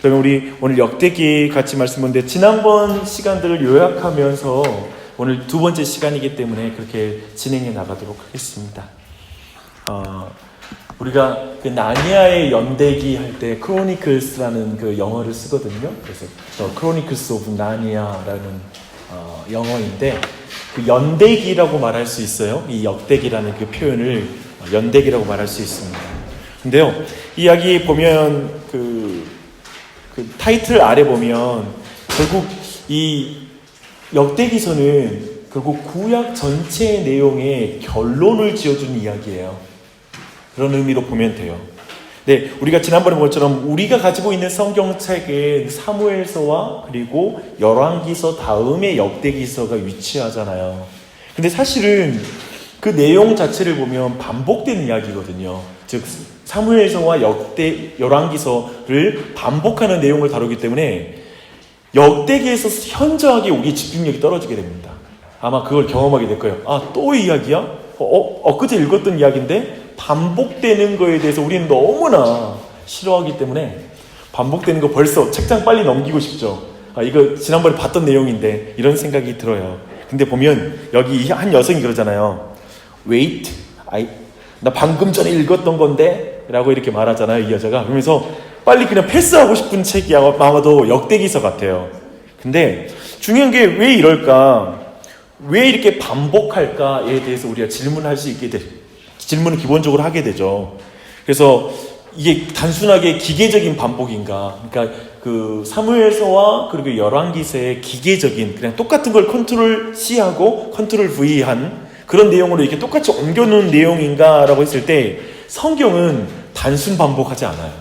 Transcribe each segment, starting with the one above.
그러면 우리 오늘 역대기 같이 말씀 보는데 지난번 시간들을 요약하면서 오늘 두 번째 시간이기 때문에 그렇게 진행해 나가도록 하겠습니다. 우리가 그 나니아의 연대기 할 때 크로니클스라는 그 영어를 쓰거든요. 그래서 크로니클스 오브 나니아라는 영어인데 그 연대기라고 말할 수 있어요. 이 역대기라는 그 표현을 연대기라고 말할 수 있습니다. 근데요, 이 이야기 보면 그 타이틀 아래 보면 결국 이 역대기서는 결국 구약 전체의 내용에 결론을 지어준 이야기예요. 그런 의미로 보면 돼요. 네, 우리가 지난번에 본 것처럼 우리가 가지고 있는 성경책은 사무엘서와 그리고 열왕기서 다음에 역대기서가 위치하잖아요. 근데 사실은 그 내용 자체를 보면 반복되는 이야기거든요. 즉 사무엘서와 열왕기서를 반복하는 내용을 다루기 때문에 역대기에서 현저하게 우리의 집중력이 떨어지게 됩니다. 아마 그걸 경험하게 될 거예요. 또 이야기야? 엊그제 읽었던 이야기인데 반복되는 거에 대해서 우리는 너무나 싫어하기 때문에 반복되는 거 벌써 책장 빨리 넘기고 싶죠. 이거 지난번에 봤던 내용인데 이런 생각이 들어요. 근데 보면 여기 한 여성이 그러잖아요. Wait, 나 방금 전에 읽었던 건데 라고 이렇게 말하잖아요, 이 여자가. 그러면서 빨리 그냥 패스하고 싶은 책이 아마도 역대기서 같아요. 근데 중요한 게 왜 이럴까? 왜 이렇게 반복할까에 대해서 우리가 질문을 기본적으로 하게 되죠. 그래서 이게 단순하게 기계적인 반복인가? 그러니까 그 사무엘서와 그리고 열왕기서의 기계적인 그냥 똑같은 걸 컨트롤 C하고 컨트롤 V한 그런 내용으로 이렇게 똑같이 옮겨놓은 내용인가라고 했을 때 성경은 단순 반복하지 않아요.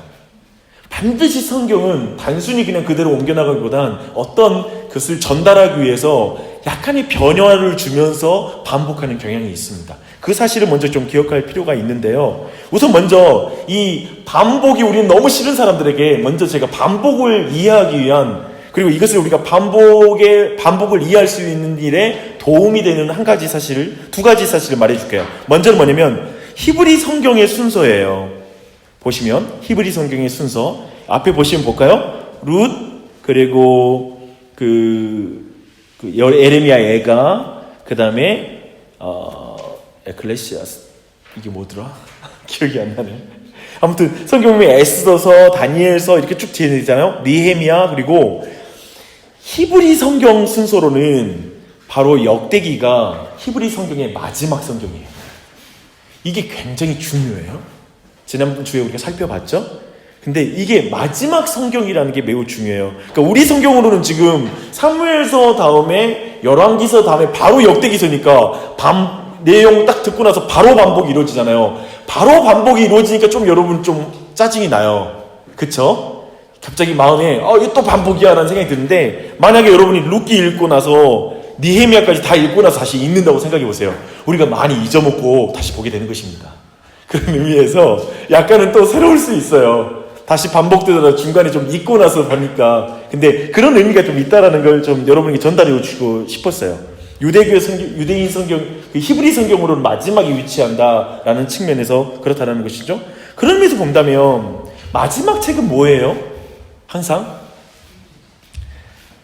반드시 성경은 단순히 그냥 그대로 옮겨나가기보단 어떤 것을 전달하기 위해서 약간의 변화를 주면서 반복하는 경향이 있습니다. 그 사실을 먼저 좀 기억할 필요가 있는데요. 우선 먼저 이 반복이 우리는 너무 싫은 사람들에게 먼저 제가 반복을 이해하기 위한 그리고 이것을 우리가 반복을 이해할 수 있는 일에 도움이 되는 두 가지 사실을 말해줄게요. 먼저는 뭐냐면 히브리 성경의 순서예요. 보시면 히브리 성경의 순서 앞에 보시면 볼까요? 룻 그리고 에레미야 애가 그 다음에 에클레시아스 이게 뭐더라? 기억이 안 나네. 아무튼 성경에 에스더서, 다니엘서 이렇게 쭉 진행되잖아요. 니헤미야 그리고 히브리 성경 순서로는 바로 역대기가 히브리 성경의 마지막 성경이에요. 이게 굉장히 중요해요. 지난번 주에 우리가 살펴봤죠? 근데 이게 마지막 성경이라는 게 매우 중요해요. 그러니까 우리 성경으로는 지금 사무엘서 다음에 열왕기서 다음에 바로 역대기서니까 내용 딱 듣고 나서 바로 반복이 이루어지잖아요. 바로 반복이 이루어지니까 좀 여러분 좀 짜증이 나요. 그쵸? 갑자기 마음에 이게 또 반복이야 라는 생각이 드는데 만약에 여러분이 룻기 읽고 나서 니헤미야까지 다 읽고 나서 다시 읽는다고 생각해 보세요. 우리가 많이 잊어먹고 다시 보게 되는 것입니다. 그런 의미에서 약간은 또 새로울 수 있어요. 다시 반복되다가 중간에 좀 잊고 나서 보니까. 근데 그런 의미가 좀 있다라는 걸 좀 여러분에게 전달해 주고 싶었어요. 유대인 성경, 히브리 성경으로는 마지막에 위치한다라는 측면에서 그렇다는 것이죠. 그런 의미에서 본다면 마지막 책은 뭐예요? 항상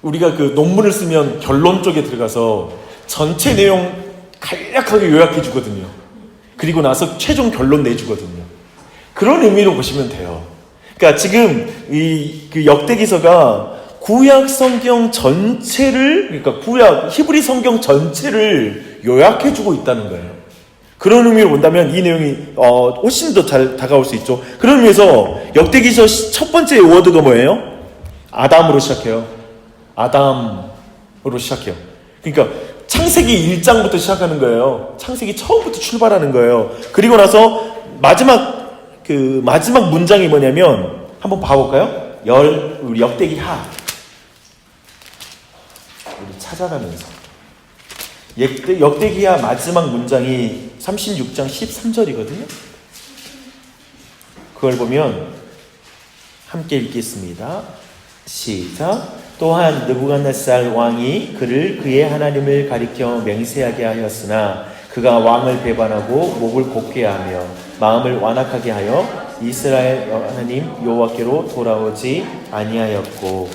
우리가 그 논문을 쓰면 결론 쪽에 들어가서 전체 내용 간략하게 요약해 주거든요. 그리고 나서 최종 결론 내주거든요. 그런 의미로 보시면 돼요. 그러니까 지금 그 역대기서가 구약 성경 전체를, 그러니까 히브리 성경 전체를 요약해주고 있다는 거예요. 그런 의미로 본다면 이 내용이 훨씬 더 잘 다가올 수 있죠. 그런 의미에서 역대기서 첫 번째 워드가 뭐예요? 아담으로 시작해요. 아담으로 시작해요. 그러니까 창세기 1장부터 시작하는 거예요. 창세기 처음부터 출발하는 거예요. 그리고 나서 마지막 문장이 뭐냐면 한번 봐볼까요? 우리 역대기 하 우리 찾아가면서 역대기 하 마지막 문장이 36장 13절이거든요. 그걸 보면 함께 읽겠습니다. 시작. 또한 느부갓네살 왕이 그를 그의 하나님을 가리켜 맹세하게 하였으나 그가 왕을 배반하고 목을 곧게 하며 마음을 완악하게 하여 이스라엘 하나님 여호와께로 돌아오지 아니하였고.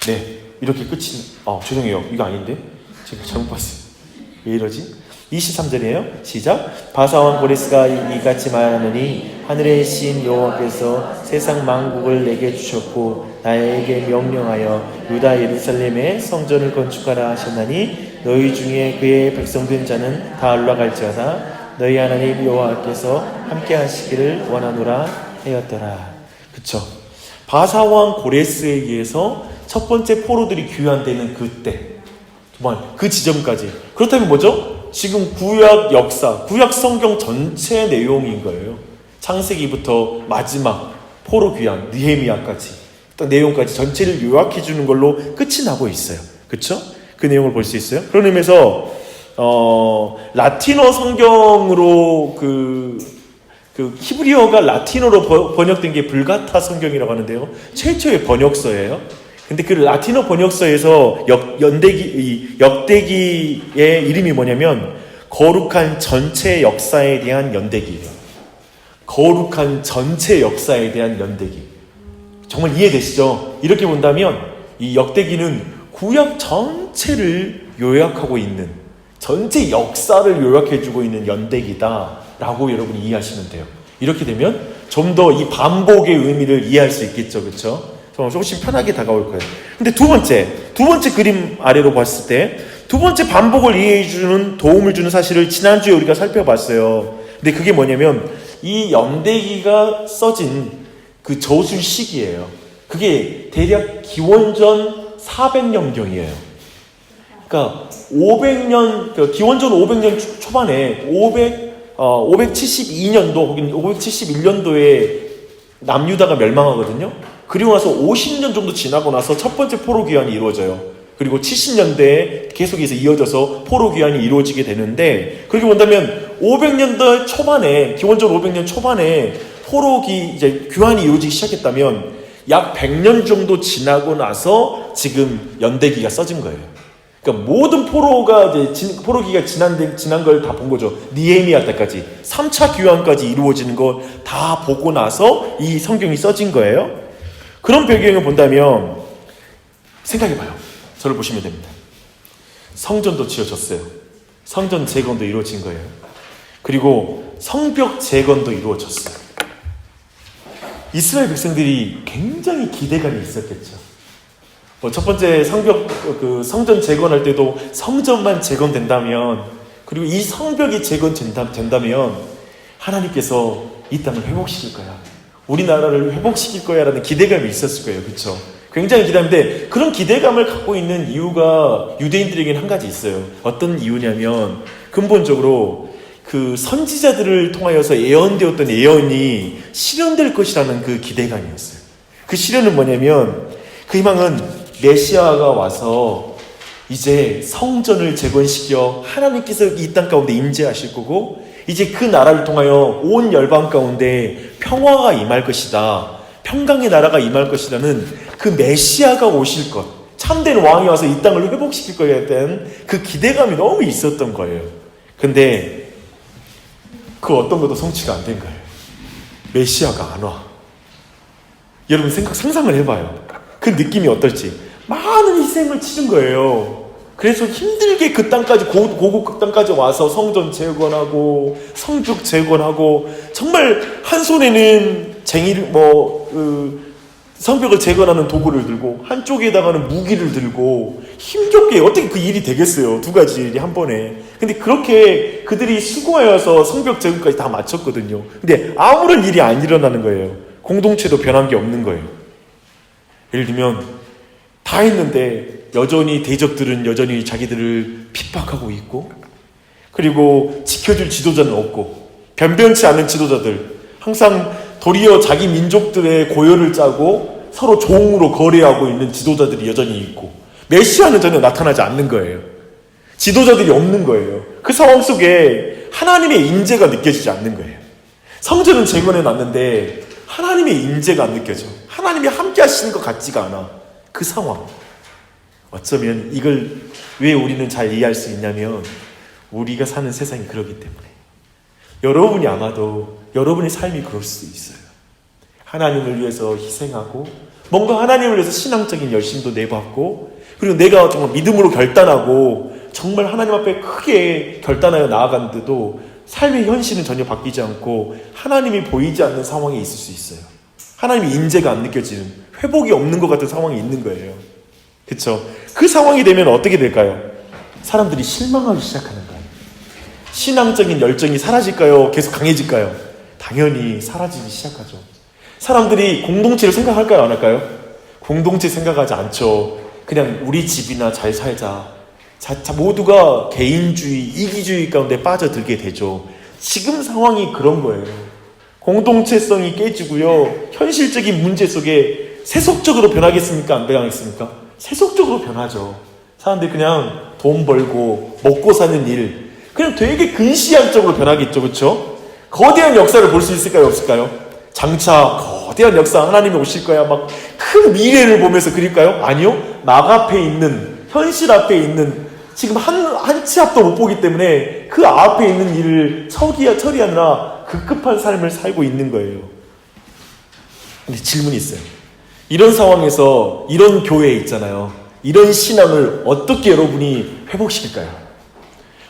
네, 이렇게 끝이. 죄송해요. 이거 아닌데 제가 잘못 봤어요. 왜 이러지? 23절이에요. 시작. 바사왕 고레스가 이같이 말하노니 하늘의 신 여호와께서 세상 만국을 내게 주셨고 나에게 명령하여 유다 예루살렘에 성전을 건축하라 하셨나니 너희 중에 그의 백성된 자는 다 올라갈지어다 너희 하나님 여호와께서 함께 하시기를 원하노라 하였더라. 그쵸. 바사왕 고레스에 의해서 첫 번째 포로들이 귀환되는 그때, 정말 그 지점까지. 그렇다면 뭐죠? 지금 구약 역사, 구약 성경 전체 내용인 거예요. 창세기부터 마지막 포로 귀환, 느헤미야까지 딱 내용까지 전체를 요약해 주는 걸로 끝이 나고 있어요. 그렇죠? 그 내용을 볼 수 있어요. 그런 의미에서 라틴어 성경으로 그 히브리어가 라틴어로 번역된 게 불가타 성경이라고 하는데요. 최초의 번역서예요. 근데 그 라틴어 번역서에서 역대기의 이름이 뭐냐면 거룩한 전체 역사에 대한 연대기예요. 거룩한 전체 역사에 대한 연대기. 정말 이해되시죠? 이렇게 본다면 이 역대기는 구약 전체를 요약하고 있는, 전체 역사를 요약해주고 있는 연대기다라고 여러분이 이해하시면 돼요. 이렇게 되면 좀 더 이 반복의 의미를 이해할 수 있겠죠. 그렇죠? 조금씩 편하게 다가올 거예요. 근데 두 번째 그림 아래로 봤을 때 두 번째 반복을 이해해주는, 도움을 주는 사실을 지난주에 우리가 살펴봤어요. 근데 그게 뭐냐면 이 연대기가 써진 그 저술 시기예요. 그게 대략 기원전 400년경이에요. 그러니까 500년, 기원전 500년 초반에 572년도 혹은 571년도에 남유다가 멸망하거든요. 그리고 나서 50년 정도 지나고 나서 첫 번째 포로 귀환이 이루어져요. 그리고 70년대에 계속해서 이어져서 포로 귀환이 이루어지게 되는데, 그렇게 본다면 500년대 초반에, 기원전 500년 초반에 포로 이제 귀환이 이루어지기 시작했다면 약 100년 정도 지나고 나서 지금 연대기가 써진 거예요. 그러니까 모든 포로기가 지난 걸 다 본 거죠. 느헤미야 때까지 3차 귀환까지 이루어지는 거 다 보고 나서 이 성경이 써진 거예요. 그런 배경을 본다면 생각해봐요. 저를 보시면 됩니다. 성전도 지어졌어요. 성전 재건도 이루어진 거예요. 그리고 성벽 재건도 이루어졌어요. 이스라엘 백성들이 굉장히 기대감이 있었겠죠. 첫 번째 성전 재건할 때도 성전만 재건된다면, 그리고 이 성벽이 재건된다면 하나님께서 이 땅을 회복시킬 거야, 우리나라를 회복시킬 거야 라는 기대감이 있었을 거예요. 그렇죠? 굉장히 기대하는데, 그런 기대감을 갖고 있는 이유가 유대인들에게는 한 가지 있어요. 어떤 이유냐면 근본적으로 그 선지자들을 통하여서 예언되었던 예언이 실현될 것이라는 그 기대감이었어요. 그 실현은 뭐냐면, 그 희망은 메시아가 와서 이제 성전을 재건시켜 하나님께서 이 땅 가운데 임재하실 거고, 이제 그 나라를 통하여 온 열방 가운데 평화가 임할 것이다, 평강의 나라가 임할 것이라는 그 메시아가 오실 것, 참된 왕이 와서 이 땅을 회복시킬 거에 대한 그 기대감이 너무 있었던 거예요. 근데 그 어떤 것도 성취가 안 된 거예요. 메시아가 안 와. 여러분 상상을 해봐요. 그 느낌이 어떨지. 많은 희생을 치른 거예요. 그래서 힘들게 그 땅까지, 고국 그 땅까지 와서 성전 재건하고 성벽 재건하고, 정말 한 손에는 성벽을 재건하는 도구를 들고 한쪽에다가는 무기를 들고 힘겹게, 어떻게 그 일이 되겠어요. 두 가지 일이 한 번에. 근데 그렇게 그들이 수고하여서 성벽 재건까지 다 마쳤거든요. 근데 아무런 일이 안 일어나는 거예요. 공동체도 변한 게 없는 거예요. 예를 들면 다 했는데 여전히 대적들은 여전히 자기들을 핍박하고 있고, 그리고 지켜줄 지도자는 없고, 변변치 않은 지도자들, 항상 도리어 자기 민족들의 고열을 짜고 서로 종으로 거래하고 있는 지도자들이 여전히 있고, 메시아는 전혀 나타나지 않는 거예요. 지도자들이 없는 거예요. 그 상황 속에 하나님의 인재가 느껴지지 않는 거예요. 성전은 재건해 놨는데 하나님의 인재가 안 느껴져. 하나님이 함께 하시는 것 같지가 않아. 그 상황. 어쩌면 이걸 왜 우리는 잘 이해할 수 있냐면, 우리가 사는 세상이 그렇기 때문에 여러분이 아마도 여러분의 삶이 그럴 수도 있어요. 하나님을 위해서 희생하고 뭔가 하나님을 위해서 신앙적인 열심도 내받고 그리고 내가 정말 믿음으로 결단하고 정말 하나님 앞에 크게 결단하여 나아갔는데도 삶의 현실은 전혀 바뀌지 않고 하나님이 보이지 않는 상황에 있을 수 있어요. 하나님의 인재가 안 느껴지는, 회복이 없는 것 같은 상황이 있는 거예요. 그렇죠? 그 상황이 되면 어떻게 될까요? 사람들이 실망하기 시작하는 거예요. 신앙적인 열정이 사라질까요? 계속 강해질까요? 당연히 사라지기 시작하죠. 사람들이 공동체를 생각할까요? 안 할까요? 공동체 생각하지 않죠. 그냥 우리 집이나 잘 살자. 모두가 개인주의, 이기주의 가운데 빠져들게 되죠. 지금 상황이 그런 거예요. 공동체성이 깨지고요. 현실적인 문제 속에 세속적으로 변하겠습니까? 안 변하겠습니까? 세속적으로 변하죠. 사람들이 그냥 돈 벌고 먹고 사는 일, 그냥 되게 근시안적으로 변하겠죠. 그렇죠? 거대한 역사를 볼 수 있을까요? 없을까요? 장차 거대한 역사, 하나님이 오실 거야 막 큰 미래를 보면서 그릴까요? 아니요. 막 앞에 있는, 현실 앞에 있는, 지금 한 치 앞도 못 보기 때문에 그 앞에 있는 일을 처리하느라 급급한 삶을 살고 있는 거예요. 근데 질문이 있어요. 이런 상황에서 이런 교회에 있잖아요. 이런 신앙을 어떻게 여러분이 회복시킬까요?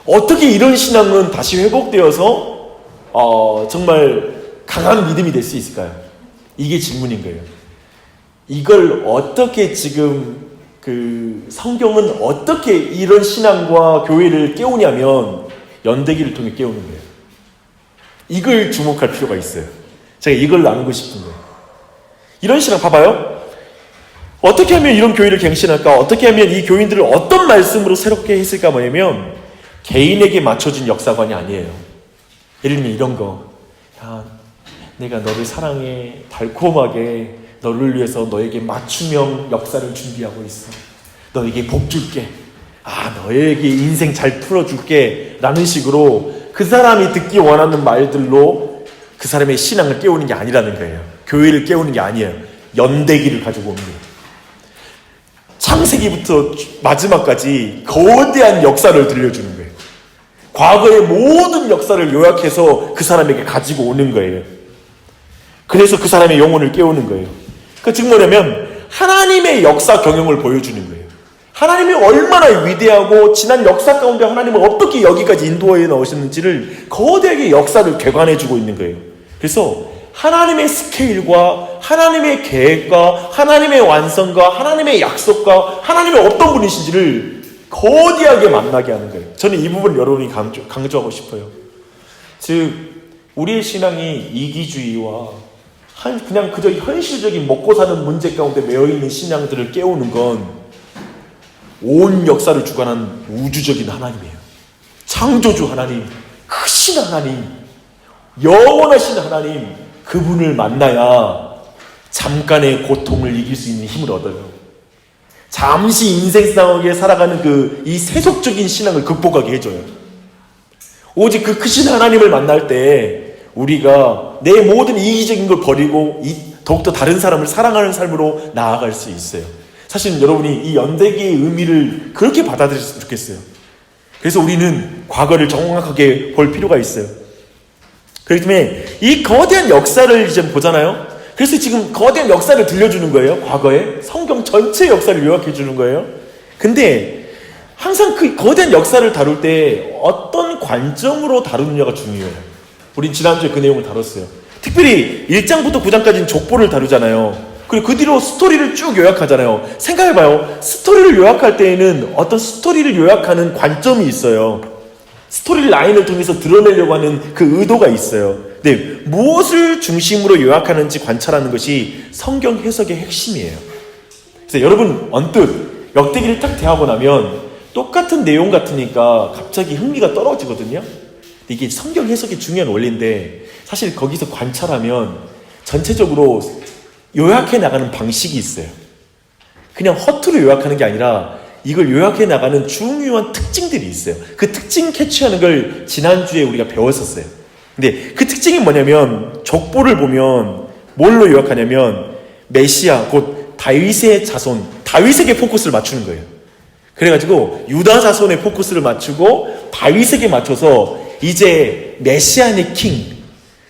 어떻게 이런 신앙은 다시 회복되어서 정말 강한 믿음이 될 수 있을까요? 이게 질문인 거예요. 이걸 어떻게 지금 성경은 어떻게 이런 신앙과 교회를 깨우냐면 연대기를 통해 깨우는 거예요. 이걸 주목할 필요가 있어요. 제가 이걸 나누고 싶은 거예요. 이런 신앙 봐봐요. 어떻게 하면 이런 교회를 갱신할까? 어떻게 하면 이 교인들을 어떤 말씀으로 새롭게 했을까? 뭐냐면 개인에게 맞춰진 역사관이 아니에요. 예를 들면 이런 거. 야, 내가 너를 사랑해. 달콤하게 너를 위해서 너에게 맞춤형 역사를 준비하고 있어. 너에게 복 줄게. 너에게 인생 잘 풀어줄게. 라는 식으로 그 사람이 듣기 원하는 말들로 그 사람의 신앙을 깨우는 게 아니라는 거예요. 교회를 깨우는 게 아니에요. 연대기를 가지고 오는 거예요. 창세기부터 마지막까지 거대한 역사를 들려주는 거예요. 과거의 모든 역사를 요약해서 그 사람에게 가지고 오는 거예요. 그래서 그 사람의 영혼을 깨우는 거예요. 그 즉 뭐냐면 하나님의 역사 경영을 보여주는 거예요. 하나님이 얼마나 위대하고 지난 역사 가운데 하나님을 어떻게 여기까지 인도해 나오셨는지를 거대하게 역사를 개관해주고 있는 거예요. 그래서 하나님의 스케일과 하나님의 계획과 하나님의 완성과 하나님의 약속과 하나님의 어떤 분이신지를 거대하게 만나게 하는 거예요. 저는 이 부분을 여러분이 강조하고 싶어요. 즉 우리의 신앙이 이기주의와 그냥 그저 현실적인 먹고 사는 문제 가운데 매여있는 신앙들을 깨우는 건 온 역사를 주관한 우주적인 하나님이에요. 창조주 하나님, 크신 하나님, 영원하신 하나님, 그분을 만나야 잠깐의 고통을 이길 수 있는 힘을 얻어요. 잠시 인생 상황에 살아가는 이 세속적인 신앙을 극복하게 해줘요. 오직 그 크신 하나님을 만날 때 우리가 내 모든 이기적인 걸 버리고 더욱더 다른 사람을 사랑하는 삶으로 나아갈 수 있어요. 사실 여러분이 이 연대기의 의미를 그렇게 받아들였으면 좋겠어요. 그래서 우리는 과거를 정확하게 볼 필요가 있어요. 그렇기 때문에 이 거대한 역사를 이제 보잖아요. 그래서 지금 거대한 역사를 들려주는 거예요. 과거에 성경 전체 역사를 요약해 주는 거예요. 근데 항상 그 거대한 역사를 다룰 때 어떤 관점으로 다루느냐가 중요해요. 우린 지난주에 그 내용을 다뤘어요. 특별히 1장부터 9장까지는 족보를 다루잖아요. 그리고 그 뒤로 스토리를 쭉 요약하잖아요. 생각해봐요. 스토리를 요약할 때에는 어떤 스토리를 요약하는 관점이 있어요. 스토리 라인을 통해서 드러내려고 하는 그 의도가 있어요. 근데 무엇을 중심으로 요약하는지 관찰하는 것이 성경 해석의 핵심이에요. 그래서 여러분 언뜻 역대기를 딱 대하고 나면 똑같은 내용 같으니까 갑자기 흥미가 떨어지거든요. 이게 성경 해석의 중요한 원리인데 사실 거기서 관찰하면 전체적으로 요약해 나가는 방식이 있어요. 그냥 허투루 요약하는 게 아니라 이걸 요약해 나가는 중요한 특징들이 있어요. 그 특징 캐치하는 걸 지난주에 우리가 배웠었어요. 근데 그 특징이 뭐냐면 족보를 보면 뭘로 요약하냐면 메시아 곧 다윗의 자손, 다윗에게 포커스를 맞추는 거예요. 그래가지고 유다 자손의 포커스를 맞추고 다윗에게 맞춰서 이제 메시아닉 킹,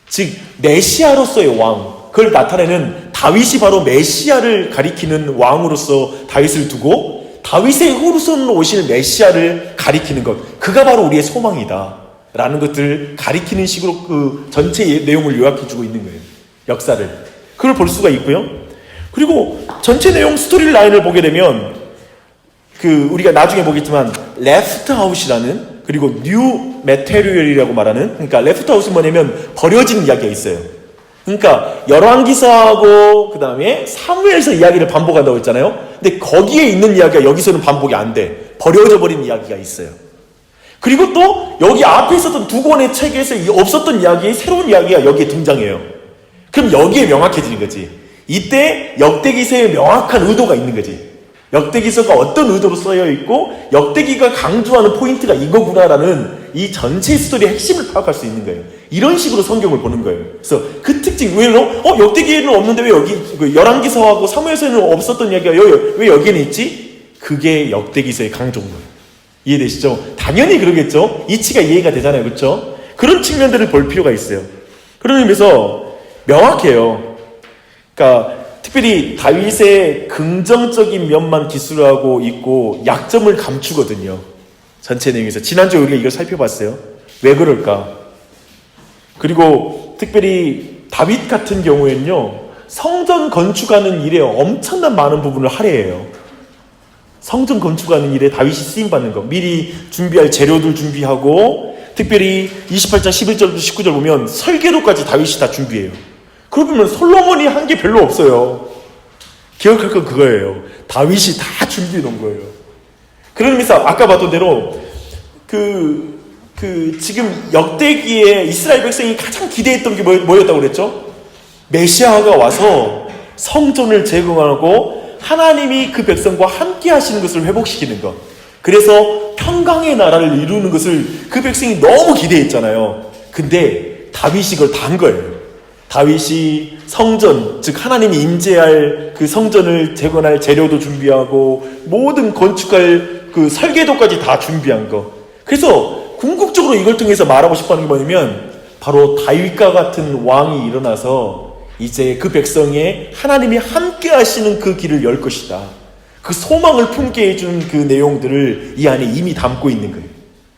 즉 메시아로서의 왕, 그걸 나타내는 다윗이 바로 메시아를 가리키는 왕으로서 다윗을 두고 다윗의 후손으로 오실 메시아를 가리키는 것, 그가 바로 우리의 소망이다 라는 것들을 가리키는 식으로 그 전체 내용을 요약해주고 있는 거예요. 역사를. 그걸 볼 수가 있고요. 그리고 전체 내용 스토리 라인을 보게 되면 우리가 나중에 보겠지만 레프트 아웃이라는, 그리고 뉴 메테리얼이라고 말하는, 그러니까 레프트 아웃은 뭐냐면 버려진 이야기가 있어요. 그러니까 열왕기서하고 그 다음에 사무엘서 이야기를 반복한다고 했잖아요. 근데 거기에 있는 이야기가 여기서는 반복이 안 돼. 버려져 버린 이야기가 있어요. 그리고 또 여기 앞에 있었던 두 권의 책에서 없었던 이야기, 새로운 이야기가 여기에 등장해요. 그럼 여기에 명확해지는 거지. 이때 역대기서에 명확한 의도가 있는 거지. 역대기서가 어떤 의도로 쓰여 있고 역대기가 강조하는 포인트가 이거구나라는 이 전체 스토리의 핵심을 파악할 수 있는 거예요. 이런 식으로 성경을 보는 거예요. 그래서 그 특징, 의외로 역대기에는 없는데 왜 여기 열왕기서하고 사무엘서에는 없었던 이야기가 왜 여기에는 있지? 그게 역대기서의 강조인 거예요. 이해되시죠? 당연히 그러겠죠. 이치가 이해가 되잖아요. 그렇죠? 그런 측면들을 볼 필요가 있어요. 그런 의미에서 명확해요. 그러니까 특별히 다윗의 긍정적인 면만 기술하고 있고 약점을 감추거든요. 전체 내용에서. 지난주에 우리가 이걸 살펴봤어요. 왜 그럴까? 그리고 특별히 다윗 같은 경우에는요, 성전 건축하는 일에 엄청난 많은 부분을 할애해요. 성전 건축하는 일에 다윗이 쓰임받는 거, 미리 준비할 재료들 준비하고, 특별히 28장 11절부터 19절 보면 설계도까지 다윗이 다 준비해요. 그러고 보면 솔로몬이 한 게 별로 없어요. 기억할 건 그거예요. 다윗이 다 준비해 놓은 거예요. 그런 의미에서 아까 봤던 대로 지금 역대기에 이스라엘 백성이 가장 기대했던 게 뭐였다고 그랬죠? 메시아가 와서 성전을 재건하고 하나님이 그 백성과 함께 하시는 것을 회복시키는 것. 그래서 평강의 나라를 이루는 것을 그 백성이 너무 기대했잖아요. 근데 다윗이 그걸 다 한 거예요. 다윗이 성전, 즉 하나님이 임재할 그 성전을 재건할 재료도 준비하고 모든 건축할 그 설계도까지 다 준비한 거. 그래서 궁극적으로 이걸 통해서 말하고 싶어하는 게 뭐냐면 바로 다윗과 같은 왕이 일어나서 이제 그 백성에 하나님이 함께 하시는 그 길을 열 것이다. 그 소망을 품게 해준 그 내용들을 이 안에 이미 담고 있는 거예요.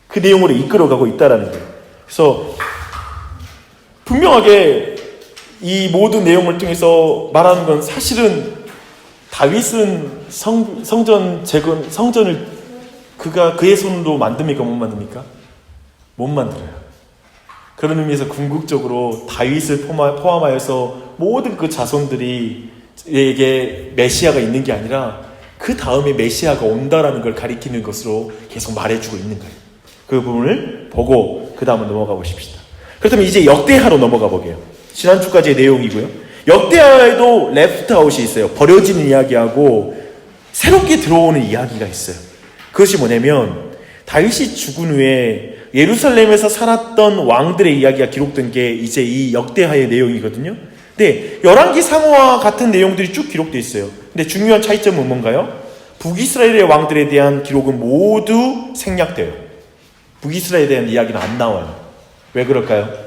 그 내용으로 이끌어가고 있다라는 거예요. 그래서 분명하게 이 모든 내용을 통해서 말하는 건 사실은 다윗은 성전을 그가 그의 손으로 만듭니까? 못 만듭니까? 못 만들어요. 그런 의미에서 궁극적으로 다윗을 포함하여서 모든 그 자손들이 에게 메시아가 있는 게 아니라 그 다음에 메시아가 온다라는 걸 가리키는 것으로 계속 말해주고 있는 거예요. 그 부분을 보고 그 다음은 넘어가 보십시다. 그렇다면 이제 역대하로 넘어가 보게요. 지난주까지의 내용이고요. 역대하에도 레프트 아웃이 있어요. 버려지는 이야기하고 새롭게 들어오는 이야기가 있어요. 그것이 뭐냐면 다윗이 죽은 후에 예루살렘에서 살았던 왕들의 이야기가 기록된 게 이제 이 역대하의 내용이거든요. 근데 열왕기 사무와 같은 내용들이 쭉 기록되어 있어요. 근데 중요한 차이점은 뭔가요? 북이스라엘의 왕들에 대한 기록은 모두 생략돼요. 북이스라엘에 대한 이야기는 안 나와요. 왜 그럴까요?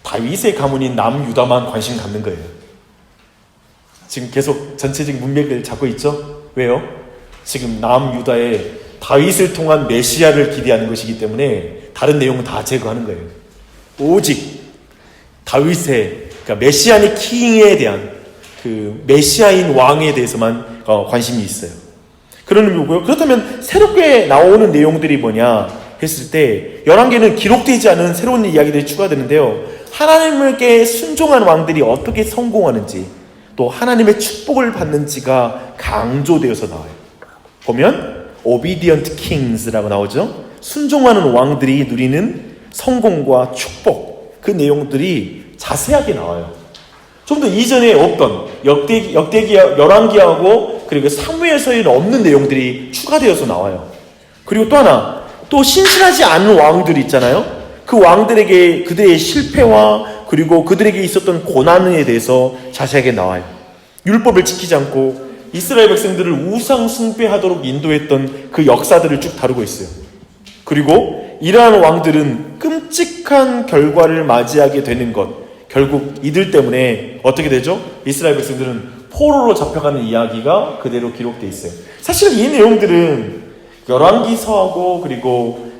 다윗의 가문인 남유다만 관심 갖는 거예요. 지금 계속 전체적인 문맥을 잡고 있죠? 왜요? 지금 남유다에 다윗을 통한 메시아를 기대하는 것이기 때문에 다른 내용은 다 제거하는 거예요. 오직 다윗의, 그러니까 메시아닉 킹에 대한 그 메시아인 왕에 대해서만 관심이 있어요. 그런 의미고요. 그렇다면 새롭게 나오는 내용들이 뭐냐 했을 때 열왕기에는 기록되지 않은 새로운 이야기들이 추가되는데요. 하나님께 순종한 왕들이 어떻게 성공하는지, 또 하나님의 축복을 받는지가 강조되어서 나와요. 보면 obedient kings라고 나오죠. 순종하는 왕들이 누리는 성공과 축복, 그 내용들이 자세하게 나와요. 좀 더 이전에 없던 역대기 열왕기하고 그리고 사무엘서에는 없는 내용들이 추가되어서 나와요. 그리고 또 하나, 또 신실하지 않은 왕들이 있잖아요. 그 왕들에게 그들의 실패와 그리고 그들에게 있었던 고난에 대해서 자세하게 나와요. 율법을 지키지 않고 이스라엘 백성들을 우상 숭배하도록 인도했던 그 역사들을 쭉 다루고 있어요. 그리고 이러한 왕들은 끔찍한 결과를 맞이하게 되는 것, 결국 이들 때문에 어떻게 되죠? 이스라엘 백성들은 포로로 잡혀가는 이야기가 그대로 기록되어 있어요. 사실 이 내용들은 열왕기서하고 그리고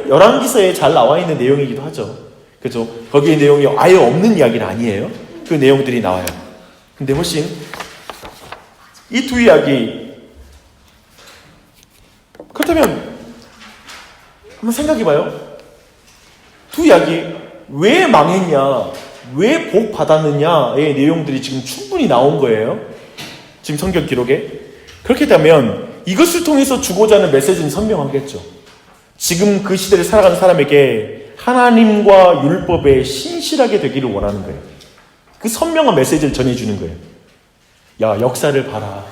열왕기서에 잘 나와 있는 내용이기도 하죠. 그죠? 거기에 내용이 아예 없는 이야기는 아니에요. 그 내용들이 나와요. 근데 훨씬 이 두 이야기, 그렇다면 한번 생각해봐요. 두 이야기 왜 망했냐, 왜 복 받았느냐의 내용들이 지금 충분히 나온 거예요. 지금 성경 기록에. 그렇게 되면 이것을 통해서 주고자 하는 메시지는 선명하겠죠. 지금 그 시대를 살아가는 사람에게 하나님과 율법에 신실하게 되기를 원하는 거예요. 그 선명한 메시지를 전해주는 거예요. 야, 역사를 봐라.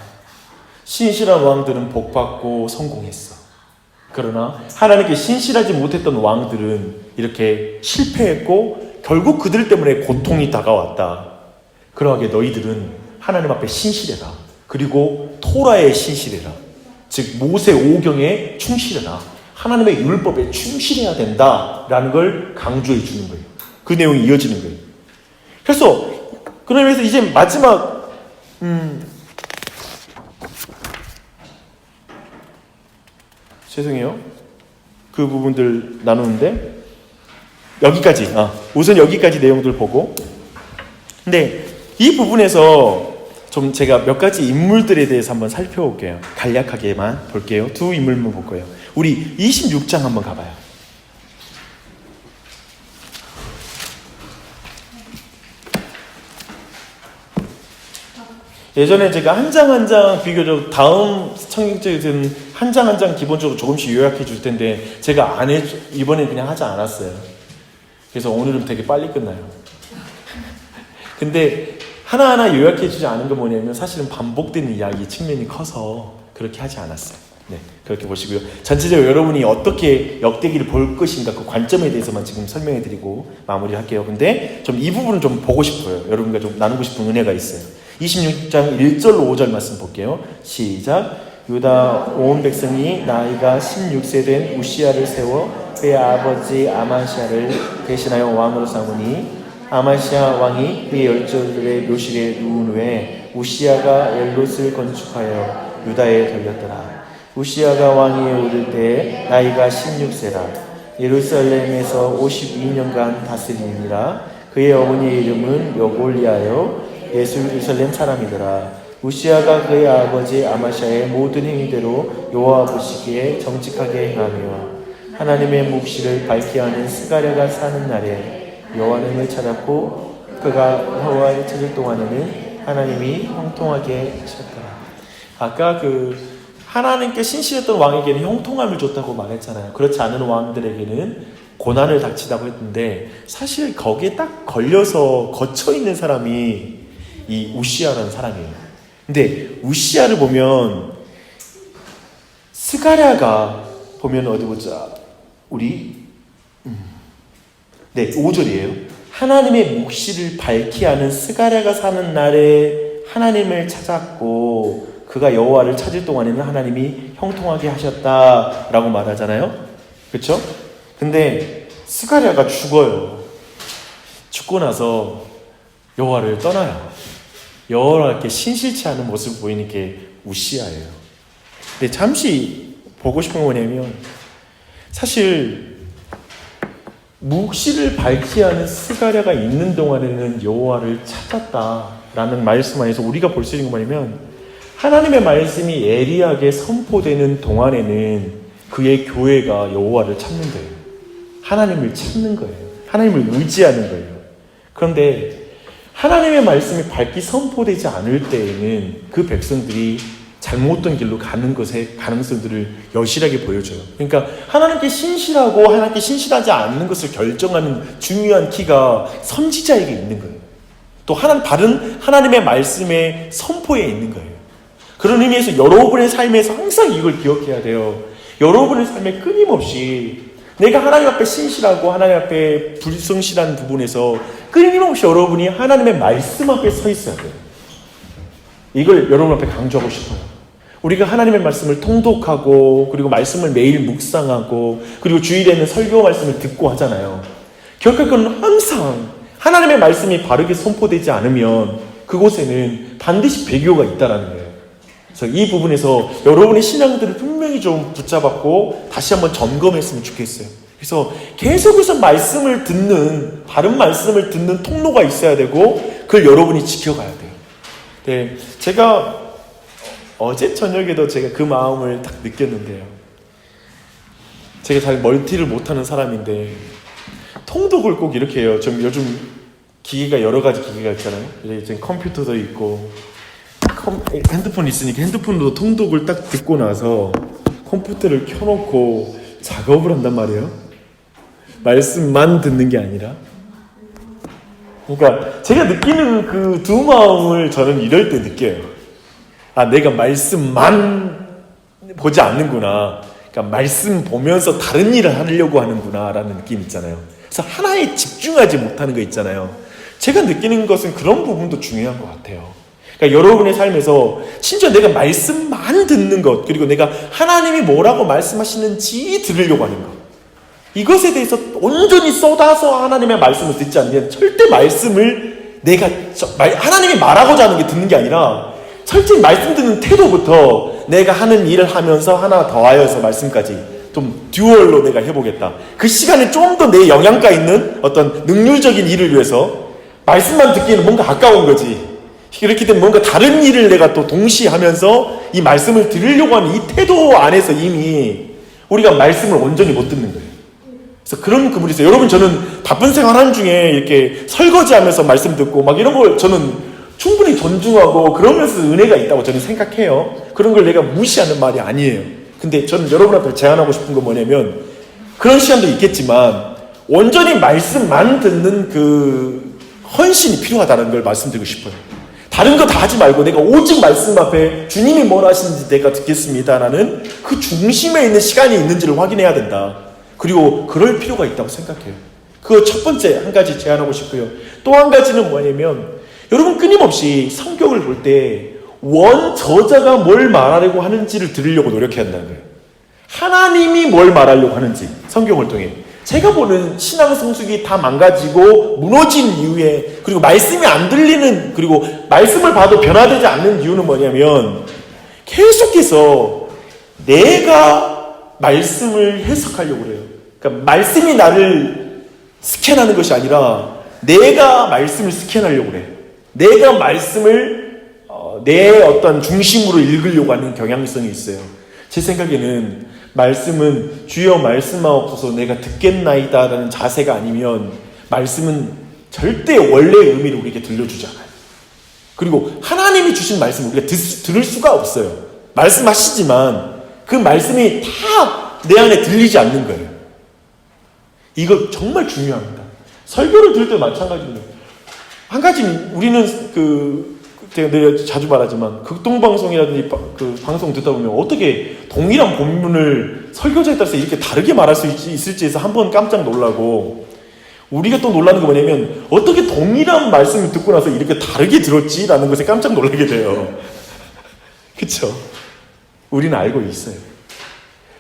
신실한 왕들은 복받고 성공했어. 그러나 하나님께 신실하지 못했던 왕들은 이렇게 실패했고 결국 그들 때문에 고통이 다가왔다. 그러하게 너희들은 하나님 앞에 신실해라. 그리고 토라에 신실해라. 즉 모세 오경에 충실해라. 하나님의 율법에 충실해야 된다라는 걸 강조해 주는 거예요. 그 내용이 이어지는 거예요. 그래서 그러면서 이제 마지막 죄송해요. 그 부분들 나누는데 여기까지 우선 여기까지 내용들 보고, 근데 이 부분에서 좀 제가 몇 가지 인물들에 대해서 한번 살펴볼게요. 간략하게만 볼게요. 두 인물만 볼 거예요. 우리 26장 한번 가봐요. 예전에 제가 한 장 한 장 비교적 다음 청경책에서는 한 장 한 장 기본적으로 조금씩 요약해 줄 텐데 제가 이번에 그냥 하지 않았어요. 그래서 오늘은 되게 빨리 끝나요. 근데 하나하나 요약해 주지 않은 건 뭐냐면 사실은 반복되는 이야기 측면이 커서 그렇게 하지 않았어요. 네, 그렇게 보시고요. 전체적으로 여러분이 어떻게 역대기를 볼 것인가 그 관점에 대해서만 지금 설명해 드리고 마무리할게요. 근데 좀 이 부분을 좀 보고 싶어요. 여러분과 좀 나누고 싶은 은혜가 있어요. 26장 1절로 5절 말씀 볼게요. 시작. 유다 온 백성이 나이가 16세 된 우시야를 세워 그의 아버지 아마시아를 대신하여 왕으로 삼으니 아마시아 왕이 그의 열조들의 묘실에 누운 후에 우시야가 엘롯을 건축하여 유다에 돌렸더라. 우시야가 왕위에 오를 때 나이가 16세라. 예루살렘에서 52년간 다스리니라. 그의 어머니의 이름은 여골리아요 예루살렘 사람이더라. 우시야가 그의 아버지 아마시아의 모든 행위대로 여호와 보시기에 정직하게 행하며 하나님의 묵시를 밝게 하는 스가랴가 사는 날에 여호와를 찾았고 그가 여호와를 찾을 동안에는 하나님이 형통하게 하셨더라. 아까 하나님께 신실했던 왕에게는 형통함을 줬다고 말했잖아요. 그렇지 않은 왕들에게는 고난을 닥치다고 했는데 사실 거기에 딱 걸려서 걷혀있는 사람이 이 우시야라는 사람이에요. 근데 우시야를 보면 스가랴가 보면 어디 보자. 우리 5절이에요. 하나님의 묵시를 밝히 하는 스가랴가 사는 날에 하나님을 찾았고 그가 여호와를 찾을 동안에는 하나님이 형통하게 하셨다라고 말하잖아요. 그렇죠? 근데 스가랴가 죽어요. 죽고 나서 여호와를 떠나요. 여호와께 신실치 않은 모습을 보이는 게 우시야예요. 근데 잠시 보고 싶은 건 뭐냐면 사실 묵시를 밝히 하는 스가랴가 있는 동안에는 여호와를 찾았다라는 말씀 안에서 우리가 볼 수 있는 건 뭐냐면 하나님의 말씀이 예리하게 선포되는 동안에는 그의 교회가 여호와를 찾는 거예요. 하나님을 찾는 거예요. 하나님을 의지하는 거예요. 그런데 하나님의 말씀이 밝게 선포되지 않을 때에는 그 백성들이 잘못된 길로 가는 것의 가능성들을 여실하게 보여줘요. 그러니까 하나님께 신실하고 하나님께 신실하지 않는 것을 결정하는 중요한 키가 선지자에게 있는 거예요. 또 바른 하나님의 말씀의 선포에 있는 거예요. 그런 의미에서 여러분의 삶에서 항상 이걸 기억해야 돼요. 여러분의 삶에 끊임없이 내가 하나님 앞에 신실하고 하나님 앞에 불성실한 부분에서 끊임없이 여러분이 하나님의 말씀 앞에 서 있어야 돼요. 이걸 여러분 앞에 강조하고 싶어요. 우리가 하나님의 말씀을 통독하고 그리고 말씀을 매일 묵상하고 그리고 주일에는 설교 말씀을 듣고 하잖아요. 결국은 항상 하나님의 말씀이 바르게 선포되지 않으면 그곳에는 반드시 배교가 있다는 거예요. 그래서 이 부분에서 여러분의 신앙들을 분명히 좀 붙잡았고 다시 한번 점검했으면 좋겠어요. 그래서 계속해서 말씀을 듣는, 바른 말씀을 듣는 통로가 있어야 되고 그걸 여러분이 지켜가야 돼요. 네, 제가 어제 저녁에도 제가 그 마음을 딱 느꼈는데요. 제가 잘 멀티를 못하는 사람인데 통독을 꼭 이렇게 해요. 좀 요즘 기계가 여러 가지 기계가 있잖아요. 이제 컴퓨터도 있고 핸드폰이 있으니까 핸드폰으로 통독을 딱 듣고 나서 컴퓨터를 켜놓고 작업을 한단 말이에요. 말씀만 듣는 게 아니라. 그러니까 제가 느끼는 그 두 마음을 저는 이럴 때 느껴요. 아, 내가 말씀만 보지 않는구나. 그러니까 말씀 보면서 다른 일을 하려고 하는구나 라는 느낌 있잖아요. 그래서 하나에 집중하지 못하는 거 있잖아요. 제가 느끼는 것은 그런 부분도 중요한 것 같아요. 그러니까 여러분의 삶에서 진짜 내가 말씀만 듣는 것, 그리고 내가 하나님이 뭐라고 말씀하시는지 들으려고 하는 것, 이것에 대해서 온전히 쏟아서 하나님의 말씀을 듣지 않으면 절대 말씀을 내가 하나님이 말하고자 하는 게 듣는 게 아니라 철저히 말씀 듣는 태도부터 내가 하는 일을 하면서 하나 더하여서 말씀까지 좀 듀얼로 내가 해보겠다. 그 시간에 좀 더 내 영향가 있는 어떤 능률적인 일을 위해서 말씀만 듣기에는 뭔가 아까운 거지. 그렇기 때문에 뭔가 다른 일을 내가 또 동시에 하면서 이 말씀을 들으려고 하는 이 태도 안에서 이미 우리가 말씀을 온전히 못 듣는 거예요. 그래서 그런 부분이 있어요. 여러분, 저는 바쁜 생활하는 중에 이렇게 설거지하면서 말씀 듣고 막 이런 걸 저는 충분히 존중하고 그러면서 은혜가 있다고 저는 생각해요. 그런 걸 내가 무시하는 말이 아니에요. 근데 저는 여러분 앞에 제안하고 싶은 건 뭐냐면 그런 시간도 있겠지만 온전히 말씀만 듣는 그 헌신이 필요하다는 걸 말씀드리고 싶어요. 다른 거 다 하지 말고 내가 오직 말씀 앞에 주님이 뭘 하시는지 내가 듣겠습니다라는 그 중심에 있는 시간이 있는지를 확인해야 된다. 그리고 그럴 필요가 있다고 생각해요. 그 첫 번째 한 가지 제안하고 싶고요. 또 한 가지는 뭐냐면 여러분 끊임없이 성경을 볼 때 원저자가 뭘 말하려고 하는지를 들으려고 노력해야 한다는 거예요. 하나님이 뭘 말하려고 하는지 성경을 통해. 제가 보는 신앙 성숙이 다 망가지고 무너진 이유에, 그리고 말씀이 안 들리는, 그리고 말씀을 봐도 변화되지 않는 이유는 뭐냐면 계속해서 내가 말씀을 해석하려고 그래요. 그러니까 말씀이 나를 스캔하는 것이 아니라 내가 말씀을 스캔하려고 그래요. 내가 말씀을 내 어떤 중심으로 읽으려고 하는 경향성이 있어요. 제 생각에는 말씀은 주여 말씀하옵소서 내가 듣겠나이다라는 자세가 아니면 말씀은 절대 원래의 의미를 우리에게 들려주지 않아요. 그리고 하나님이 주신 말씀을 우리가 들을 수가 없어요. 말씀하시지만 그 말씀이 다 내 안에 들리지 않는 거예요. 이거 정말 중요합니다. 설교를 들을 때 마찬가지입니다. 한 가지 우리는 내가 자주 말하지만 극동방송이라든지 그 방송 듣다 보면 어떻게 동일한 본문을 설교자에 따라서 이렇게 다르게 말할 수 있을지 해서 한번 깜짝 놀라고, 우리가 또 놀라는 거 뭐냐면 어떻게 동일한 말씀을 듣고 나서 이렇게 다르게 들었지라는 것에 깜짝 놀라게 돼요. 그쵸? 우리는 알고 있어요.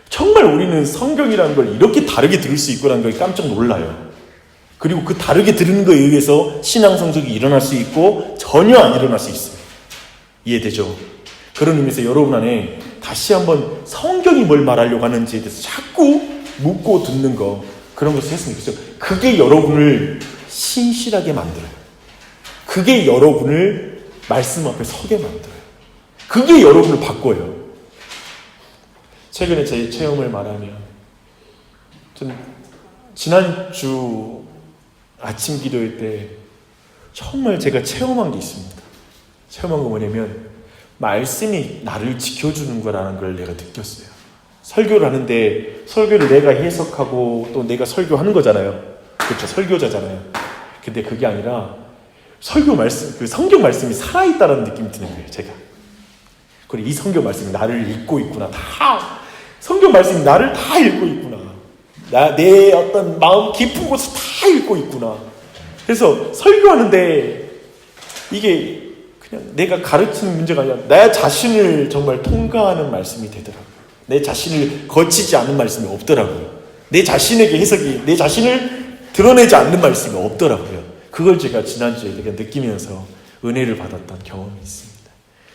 정말 우리는 성경이라는 걸 이렇게 다르게 들을 수 있구나는 걸 깜짝 놀라요. 그리고 그 다르게 들은 거에 의해서 신앙 성숙이 일어날 수 있고 전혀 안 일어날 수 있어요. 이해되죠? 그런 의미에서 여러분 안에 다시 한번 성경이 뭘 말하려고 하는지에 대해서 자꾸 묻고 듣는 거, 그런 것을 했으면 좋겠어요. 그게 여러분을 신실하게 만들어요. 그게 여러분을 말씀 앞에 서게 만들어요. 그게 여러분을 바꿔요. 최근에 제 체험을 말하면, 전 지난주 아침 기도회 때 정말 제가 체험한 게 있습니다. 체험한 거 뭐냐면 말씀이 나를 지켜주는 거라는 걸 내가 느꼈어요. 설교를 하는데 설교를 내가 해석하고 또 내가 설교하는 거잖아요. 그렇죠. 설교자잖아요. 근데 그게 아니라 설교 말씀, 그 성경 말씀이 살아있다는 느낌이 드는 거예요. 제가. 그리고 이 성경 말씀이 나를 읽고 있구나. 성경 말씀이 나를 다 읽고 있구나. 내 어떤 마음 깊은 곳을 다 읽고 있구나. 그래서 설교하는데 이게 그냥 내가 가르치는 문제가 아니라 내 자신을 정말 통과하는 말씀이 되더라고요. 내 자신을 거치지 않는 말씀이 없더라고요. 내 자신에게 해석이, 내 자신을 드러내지 않는 말씀이 없더라고요. 그걸 제가 지난주에 되게 느끼면서 은혜를 받았던 경험이 있습니다.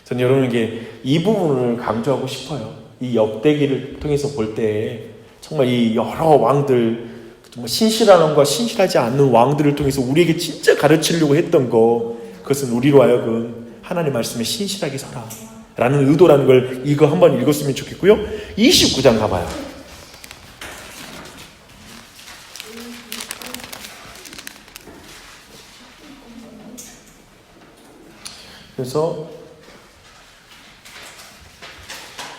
저는 여러분에게 이 부분을 강조하고 싶어요. 이 역대기를 통해서 볼 때 정말 이 여러 왕들, 정말 신실한 왕과 신실하지 않는 왕들을 통해서 우리에게 진짜 가르치려고 했던 거, 그것은 우리로 하여금 하나님 말씀에 신실하게 살아 라는 의도라는 걸 이거 한번 읽었으면 좋겠고요. 29장 가봐요. 그래서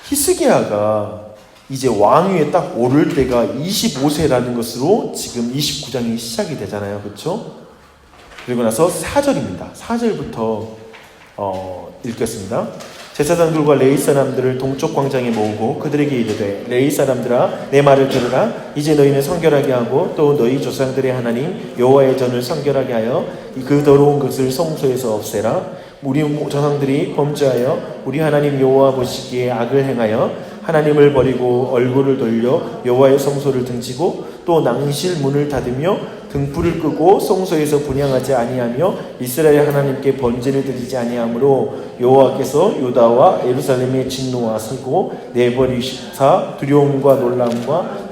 히스기야가 이제 왕위에 딱 오를 때가 25세라는 것으로 지금 29장이 시작이 되잖아요. 그렇죠? 그리고 나서 4절입니다. 4절부터 읽겠습니다. 제사장들과 레위 사람들을 동쪽 광장에 모으고 그들에게 이르되 레위 사람들아 내 말을 들으라. 이제 너희는 성결하게 하고 또 너희 조상들의 하나님 여호와의 전을 성결하게 하여 그 더러운 것을 성소에서 없애라. 우리 조상들이 범죄하여 우리 하나님 여호와 보시기에 악을 행하여 하나님을 버리고 얼굴을 돌려 여호와의 성소를 등지고 또 낭실 문을 닫으며 등불을 끄고 성소에서 분향하지 아니하며 이스라엘 하나님께 번제를 드리지 아니하므로 여호와께서 유다와 예루살렘에 진노하시고 내버리시사 두려움과 놀람과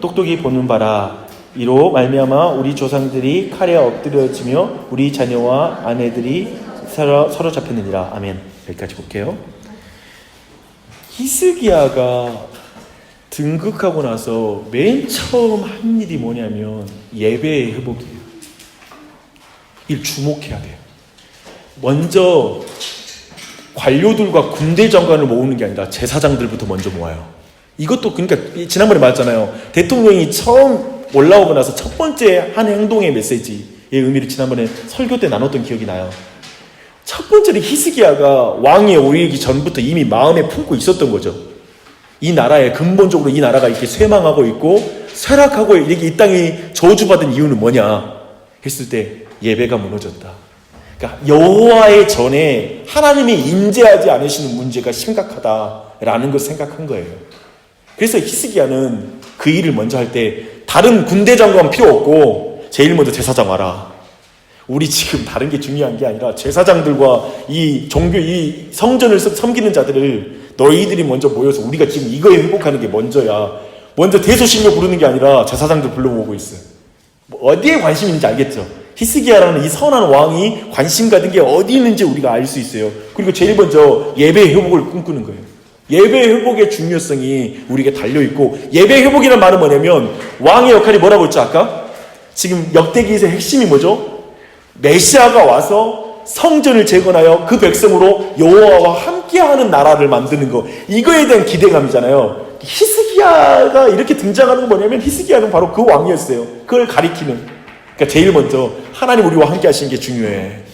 똑똑히 보는 바라. 이로 말미암아 우리 조상들이 칼에 엎드려지며 우리 자녀와 아내들이 서로 잡혔느니라. 아멘. 여기까지 볼게요. 히스기야가 등극하고 나서 맨 처음 한 일이 뭐냐면 예배의 회복이에요. 이걸 주목해야 돼요. 먼저 관료들과 군대 장관을 모으는 게 아니라 제사장들부터 먼저 모아요. 이것도 그러니까 지난번에 말했잖아요. 대통령이 처음 올라오고 나서 첫 번째 한 행동의 메시지의 의미를 지난번에 설교 때 나눴던 기억이 나요. 첫 번째로 히스기야가 왕위에 오르기 전부터 이미 마음에 품고 있었던 거죠. 이 나라에 근본적으로 이 나라가 이렇게 쇠망하고 있고 쇠락하고 이렇게 이 땅이 저주받은 이유는 뭐냐 했을 때 예배가 무너졌다. 그러니까 여호와의 전에 하나님이 임재하지 않으시는 문제가 심각하다라는 걸 생각한 거예요. 그래서 히스기야는 그 일을 먼저 할 때 다른 군대 장관 필요 없고 제일 먼저 제사장 와라. 우리 지금 다른 게 중요한 게 아니라 제사장들과 이 종교, 이 성전을 섬기는 자들을 너희들이 먼저 모여서 우리가 지금 이거에 회복하는 게 먼저야. 먼저 대소신료 부르는 게 아니라 제사장들 불러모으고 있어요. 어디에 관심이 있는지 알겠죠? 히스기야라는 이 선한 왕이 관심 가진 게 어디 있는지 우리가 알 수 있어요. 그리고 제일 먼저 예배의 회복을 꿈꾸는 거예요. 예배의 회복의 중요성이 우리에게 달려있고, 예배의 회복이라는 말은 뭐냐면 왕의 역할이 뭐라고 했죠 아까? 지금 역대기에서 핵심이 뭐죠? 메시아가 와서 성전을 재건하여 그 백성으로 여호와와 함께하는 나라를 만드는 거, 이거에 대한 기대감이잖아요. 히스기야가 이렇게 등장하는 건 뭐냐면 히스기야는 바로 그 왕이었어요. 그걸 가리키는. 그러니까 제일 먼저 하나님 우리와 함께 하시는 게 중요해.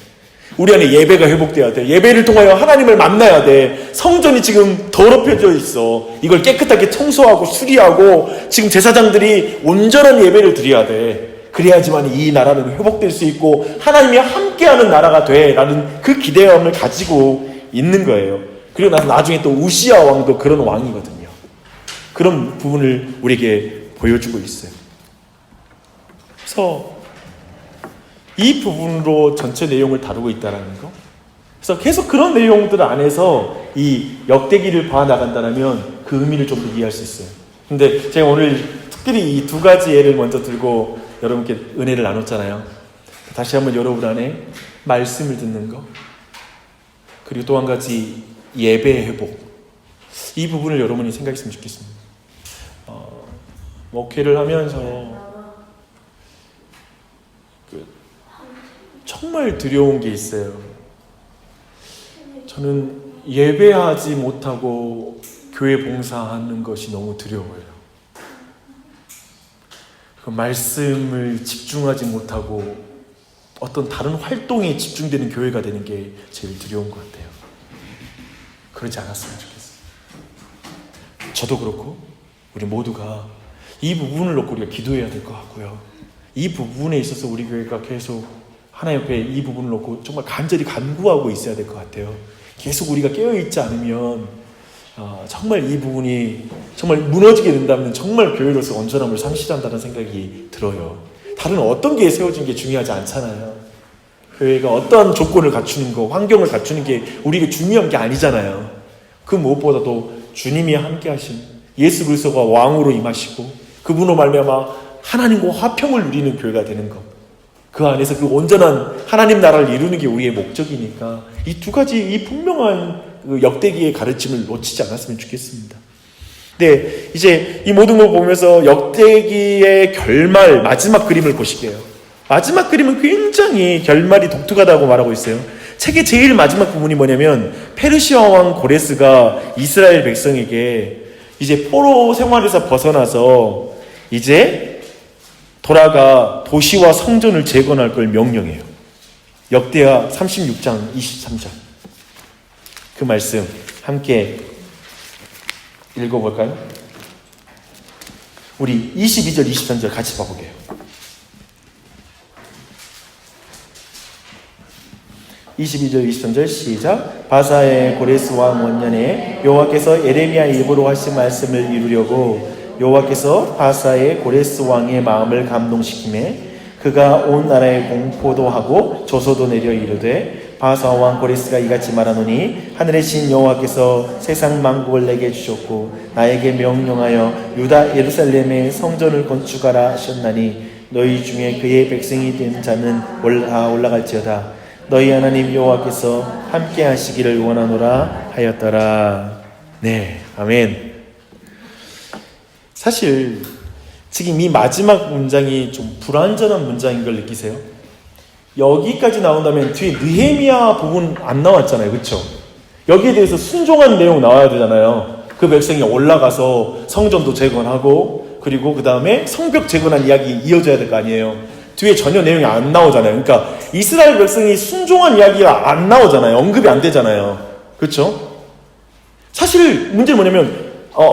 우리 안에 예배가 회복돼야 돼. 예배를 통하여 하나님을 만나야 돼. 성전이 지금 더럽혀져 있어. 이걸 깨끗하게 청소하고 수리하고 지금 제사장들이 온전한 예배를 드려야 돼. 그래야지만 이 나라는 회복될 수 있고 하나님이 함께하는 나라가 돼라는 그 기대감을 가지고 있는 거예요. 그리고 나중에 또 우시야 왕도 그런 왕이거든요. 그런 부분을 우리에게 보여주고 있어요. 그래서 이 부분으로 전체 내용을 다루고 있다는 거. 그래서 계속 그런 내용들 안에서 이 역대기를 봐나간다면 그 의미를 좀 더 이해할 수 있어요. 근데 제가 오늘 특별히 이 두 가지 예를 먼저 들고 여러분께 은혜를 나눴잖아요. 다시 한번 여러분 안에 말씀을 듣는 거, 그리고 또 한 가지 예배의 회복, 이 부분을 여러분이 생각했으면 좋겠습니다. 목회를 하면서 정말 두려운 게 있어요. 저는 예배하지 못하고 교회 봉사하는 것이 너무 두려워요. 그 말씀을 집중하지 못하고 어떤 다른 활동에 집중되는 교회가 되는 게 제일 두려운 것 같아요. 그러지 않았으면 좋겠어요. 저도 그렇고 우리 모두가 이 부분을 놓고 우리가 기도해야 될 것 같고요. 이 부분에 있어서 우리 교회가 계속 하나님 옆에 이 부분을 놓고 정말 간절히 간구하고 있어야 될 것 같아요. 계속 우리가 깨어있지 않으면 정말 이 부분이 정말 무너지게 된다면 정말 교회로서 온전함을 상실한다는 생각이 들어요. 다른 어떤 게 세워진 게 중요하지 않잖아요. 교회가 어떠한 조건을 갖추는 거, 환경을 갖추는 게 우리가 중요한 게 아니잖아요. 그 무엇보다도 주님이 함께 하신 예수 그리스도가 왕으로 임하시고 그분으로 말미암아 하나님과 화평을 누리는 교회가 되는 것, 그 안에서 그 온전한 하나님 나라를 이루는 게 우리의 목적이니까 이 두 가지 이 분명한 그 역대기의 가르침을 놓치지 않았으면 좋겠습니다. 네, 이제 이 모든 걸 보면서 역대기의 결말, 마지막 그림을 보실게요. 마지막 그림은 굉장히 결말이 독특하다고 말하고 있어요. 책의 제일 마지막 부분이 뭐냐면 페르시아 왕 고레스가 이스라엘 백성에게 이제 포로 생활에서 벗어나서 이제 돌아가 도시와 성전을 재건할 걸 명령해요. 역대하 36장 23절. 그 말씀 함께 읽어볼까요? 우리 22절 23절 같이 봐볼게요. 22절 23절 시작. 바사의 고레스 왕 원년에 여호와께서 예레미야 입으로 하신 말씀을 이루려고 여호와께서 바사의 고레스 왕의 마음을 감동시키매 그가 온 나라에 공포도 하고 조소도 내려 이르되 바사 왕 고레스가 이같이 말하노니 하늘의 신 여호와께서 세상 만국을 내게 주셨고 나에게 명령하여 유다 예루살렘에 성전을 건축하라 하셨나니 너희 중에 그의 백성이 된 자는 올라갈지어다. 너희 하나님 여호와께서 함께 하시기를 원하노라 하였더라. 네, 아멘. 사실 지금 이 마지막 문장이 좀 불완전한 문장인 걸 느끼세요? 여기까지 나온다면 뒤에 느헤미야 부분 안 나왔잖아요, 그렇죠? 여기에 대해서 순종한 내용 나와야 되잖아요. 그 백성이 올라가서 성전도 재건하고 그리고 그 다음에 성벽 재건한 이야기 이어져야 될 거 아니에요. 뒤에 전혀 내용이 안 나오잖아요. 그러니까 이스라엘 백성이 순종한 이야기가 안 나오잖아요. 언급이 안 되잖아요. 그렇죠? 사실 문제는 뭐냐면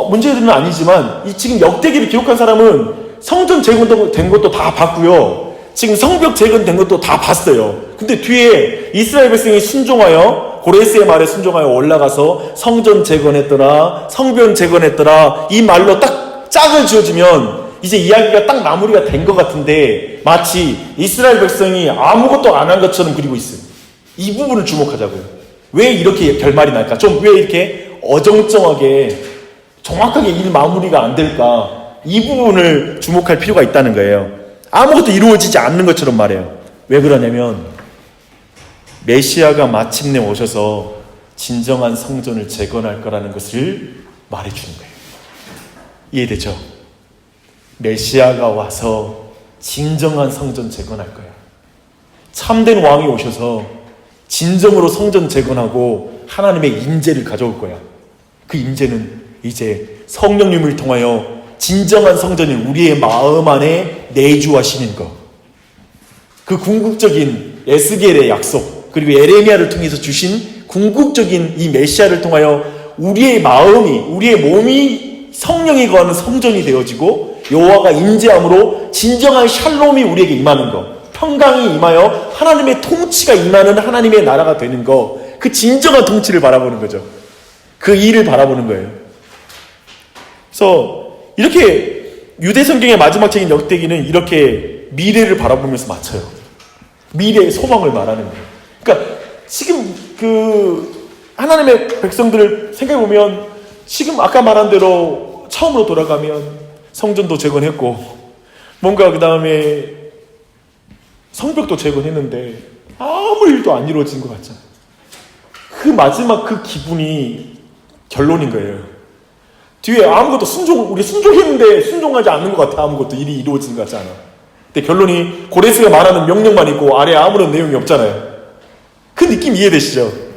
문제는 아니지만 지금 역대기를 기록한 사람은 성전 재건된 것도 다 봤고요. 지금 성벽 재건된 것도 다 봤어요. 근데 뒤에 이스라엘 백성이 순종하여 고레스의 말에 순종하여 올라가서 성전 재건했더라, 성벽 재건했더라 이 말로 딱 짝을 지어주면 이제 이야기가 딱 마무리가 된 것 같은데 마치 이스라엘 백성이 아무것도 안 한 것처럼 그리고 있어요. 이 부분을 주목하자고요. 왜 이렇게 결말이 날까? 좀 왜 이렇게 어정쩡하게 정확하게 일 마무리가 안 될까? 이 부분을 주목할 필요가 있다는 거예요. 아무것도 이루어지지 않는 것처럼 말해요. 왜 그러냐면 메시아가 마침내 오셔서 진정한 성전을 재건할 거라는 것을 말해주는 거예요. 이해되죠? 메시아가 와서 진정한 성전 재건할 거야. 참된 왕이 오셔서 진정으로 성전 재건하고 하나님의 인재를 가져올 거야. 그 인재는 이제 성령님을 통하여 진정한 성전을 우리의 마음 안에 내주하시는 것. 그 궁극적인 에스겔의 약속 그리고 예레미야를 통해서 주신 궁극적인 이 메시아를 통하여 우리의 마음이 우리의 몸이 성령이 거하는 성전이 되어지고 여호와가 임재함으로 진정한 샬롬이 우리에게 임하는 것, 평강이 임하여 하나님의 통치가 임하는 하나님의 나라가 되는 것, 그 진정한 통치를 바라보는 거죠. 그 일을 바라보는 거예요. 그래서 이렇게 유대 성경의 마지막 책인 역대기는 이렇게 미래를 바라보면서 맞춰요. 미래의 소망을 말하는 거예요. 그러니까 지금 그 하나님의 백성들을 생각해보면 지금 아까 말한 대로 처음으로 돌아가면 성전도 재건했고 뭔가 그 다음에 성벽도 재건했는데 아무 일도 안 이루어진 것 같잖아요. 그 마지막 그 기분이 결론인 거예요. 뒤에 아무것도 우리 순종했는데 순종하지 않는 것 같아. 아무것도 일이 이루어진 것 같지 않아. 근데 결론이 고레스가 말하는 명령만 있고 아래에 아무런 내용이 없잖아요. 그 느낌 이해되시죠?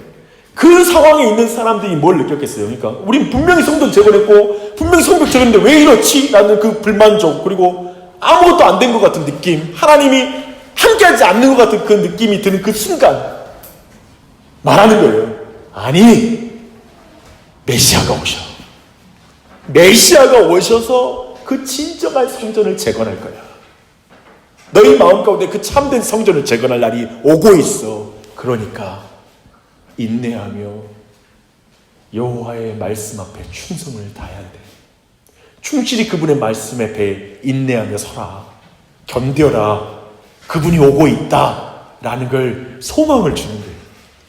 그 상황에 있는 사람들이 뭘 느꼈겠어요? 그러니까 우린 분명히 성전 재건했고 분명히 성벽 재건했는데 왜 이렇지? 라는 그 불만족 그리고 아무것도 안 된 것 같은 느낌, 하나님이 함께하지 않는 것 같은 그 느낌이 드는 그 순간 말하는 거예요. 아니, 메시아가 오셔. 메시아가 오셔서 그 진정한 성전을 재건할 거야. 너희 마음 가운데 그 참된 성전을 재건할 날이 오고 있어. 그러니까 인내하며 여호와의 말씀 앞에 충성을 다해야 돼. 충실히 그분의 말씀 앞에 인내하며 서라. 견뎌라. 그분이 오고 있다 라는 걸 소망을 주는 거예요.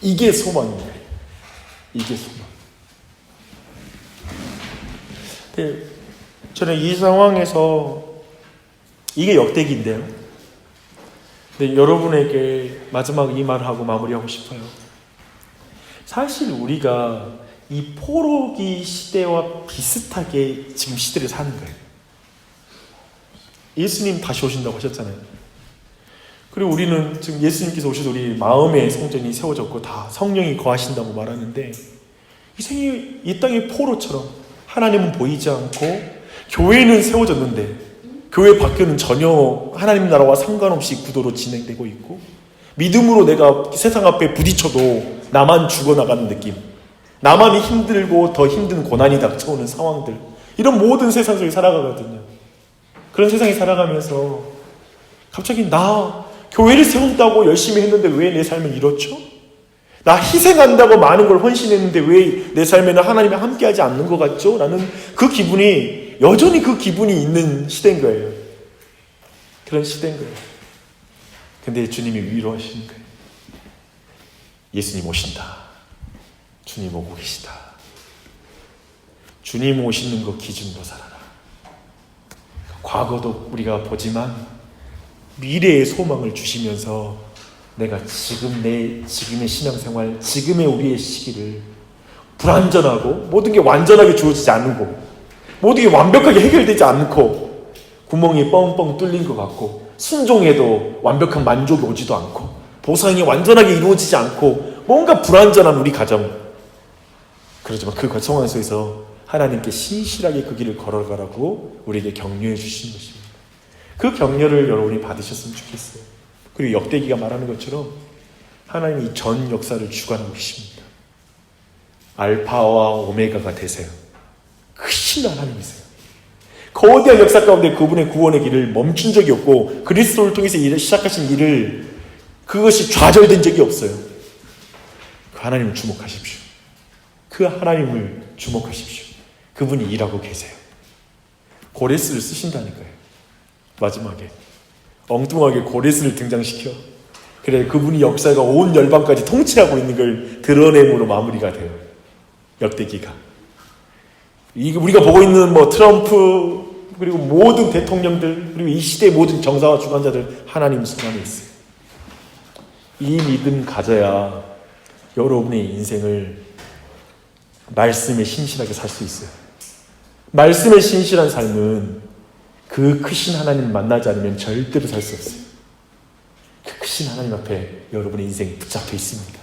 이게 소망이에요. 이게 소망. 근데 저는 이 상황에서 이게 역대기인데요. 근데 여러분에게 마지막 이 말을 하고 마무리하고 싶어요. 사실 우리가 이 포로기 시대와 비슷하게 지금 시대를 사는 거예요. 예수님 다시 오신다고 하셨잖아요. 그리고 우리는 지금 예수님께서 오셔서 우리 마음의 성전이 세워졌고 다 성령이 거하신다고 말하는데 이 땅의 포로처럼 하나님은 보이지 않고 교회는 세워졌는데 교회 밖에는 전혀 하나님 나라와 상관없이 구도로 진행되고 있고 믿음으로 내가 세상 앞에 부딪혀도 나만 죽어나가는 느낌, 나만이 힘들고 더 힘든 고난이 닥쳐오는 상황들, 이런 모든 세상 속에 살아가거든요. 그런 세상에 살아가면서 갑자기 나 교회를 세운다고 열심히 했는데 왜 내 삶은 이렇죠? 나 희생한다고 많은 걸 헌신했는데 왜 내 삶에는 하나님이 함께하지 않는 것 같죠? 라는 그 기분이 여전히 그 기분이 있는 시대인 거예요. 그런 시대인 거예요. 근데 주님이 위로하시는 거예요. 예수님 오신다. 주님 오고 계시다. 주님 오시는 것 기준으로 살아라. 과거도 우리가 보지만 미래의 소망을 주시면서 내가 지금의 신앙생활, 지금의 우리의 시기를 불완전하고 모든 게 완전하게 주어지지 않고 모든 게 완벽하게 해결되지 않고 구멍이 뻥뻥 뚫린 것 같고 순종해도 완벽한 만족이 오지도 않고 보상이 완전하게 이루어지지 않고 뭔가 불완전한 우리 가정, 그렇지만 그 상황 속에서 하나님께 신실하게 그 길을 걸어가라고 우리에게 격려해 주시는 것입니다. 그 격려를 여러분이 받으셨으면 좋겠어요. 그리고 역대기가 말하는 것처럼 하나님이 전 역사를 주관하고 계십니다. 알파와 오메가가 되세요. 크신 하나님이세요. 거대한 역사 가운데 그분의 구원의 길을 멈춘 적이 없고 그리스도를 통해서 시작하신 일을 그것이 좌절된 적이 없어요. 그 하나님을 주목하십시오. 그 하나님을 주목하십시오. 그분이 일하고 계세요. 고레스를 쓰신다니까요. 마지막에 엉뚱하게 고레스를 등장시켜 그래 그분이 역사가 온 열방까지 통치하고 있는 걸 드러냄으로 마무리가 돼요. 역대기가. 우리가 보고 있는 트럼프 그리고 모든 대통령들 그리고 이 시대의 모든 정사와 주관자들 하나님 손 안에 있어요. 이 믿음 가져야 여러분의 인생을 말씀에 신실하게 살 수 있어요. 말씀에 신실한 삶은 그 크신 하나님 만나지 않으면 절대로 살 수 없어요. 그 크신 하나님 앞에 여러분의 인생이 붙잡혀 있습니다.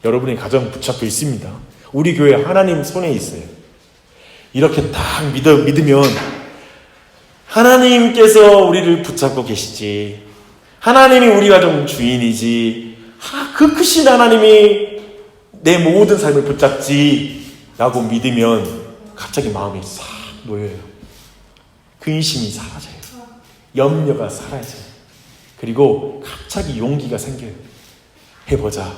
여러분의 가정 붙잡혀 있습니다. 우리 교회 하나님 손에 있어요. 이렇게 딱 믿으면 하나님께서 우리를 붙잡고 계시지, 하나님이 우리 가정 주인이지, 그 크신 하나님이 내 모든 삶을 붙잡지 라고 믿으면 갑자기 마음이 싹 놓여요. 근심이 사라져요. 염려가 사라져요. 그리고 갑자기 용기가 생겨요. 해보자.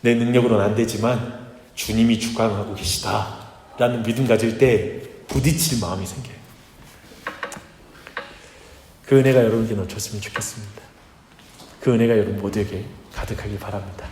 내 능력으로는 안 되지만 주님이 주관하고 계시다 라는 믿음 가질 때 부딪힐 마음이 생겨요. 그 은혜가 여러분에게 넘쳤으면 좋겠습니다. 그 은혜가 여러분 모두에게 가득하길 바랍니다.